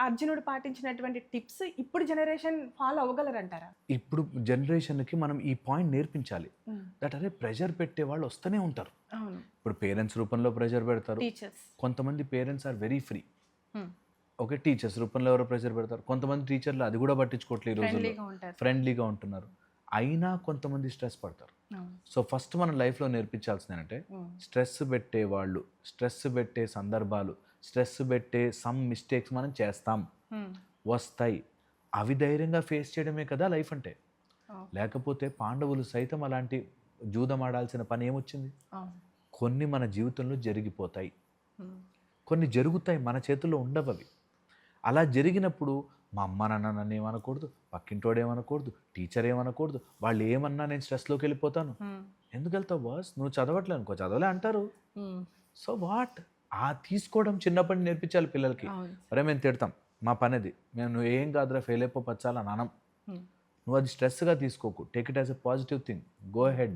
అర్జునుడు పాటించినటువంటి టిప్స్ ఇప్పుడు generation follow అవ్వగలరంటారా? ఇప్పుడు జనరేషన్కి మనం ఈ పాయింట్ నేర్పించాలి. దట్ అరే ప్రెషర్ పెట్టే వాళ్ళు వస్తూనే ఉంటారు. అవును. ఇప్పుడు పేరెంట్స్ రూపంలో ప్రెషర్ పెడతారు. టీచర్స్. కొంతమంది parents are very free. Okay, teachers రూపంలో ఎవరో ప్రెషర్ పెడతారు. కొంతమంది టీచర్లు అది కూడా పట్టించుకోవట్లేదు ఈ రోజుల్లో, ఫ్రెండ్లీగా ఉంటారు. ఫ్రెండ్లీగా ఉంటున్నారు. అయినా కొంతమంది స్ట్రెస్ పడతారు. అవును. సో ఫస్ట్ మన లైఫ్లో నేర్పించాల్సింది ఏంటంటే స్ట్రెస్ పెట్టే వాళ్ళు, స్ట్రెస్ పెట్టే సందర్భాలు, స్ట్రెస్ పెట్టే సమ్ మిస్టేక్స్ మనం చేస్తాం, వస్తాయి. అవి ధైర్యంగా ఫేస్ చేయడమే కదా లైఫ్ అంటే. లేకపోతే పాండవులు సైతం అలాంటి జూదం ఆడాల్సిన పని ఏమొచ్చింది? అవును. కొన్ని మన జీవితంలో జరిగిపోతాయి, కొన్ని జరుగుతాయి, మన చేతుల్లో ఉండవు అవి. అలా జరిగినప్పుడు మా అమ్మ నాన్న నన్ను ఏమనకూడదు, పక్కింటోడు ఏమనకూడదు, టీచర్ ఏమనకూడదు, వాళ్ళు ఏమన్నా నేను స్ట్రెస్లోకి వెళ్ళిపోతాను. ఎందుకు వెళ్తావు బాస్, నువ్వు చదవట్లే అనుకో, చదవలే అంటారు. సో వాట్, ఆ తీసుకోవడం చిన్నప్పటి నుంచి నేర్పించాలి పిల్లలకి. అరే మేము తిడతాం, మా పని అది, మేము నువ్వు ఏం కాదురా ఫెయిల్ అయిపోవచ్చాలని అనం. నువ్వు అది స్ట్రెస్గా తీసుకోకు, take it as a positive thing, go head.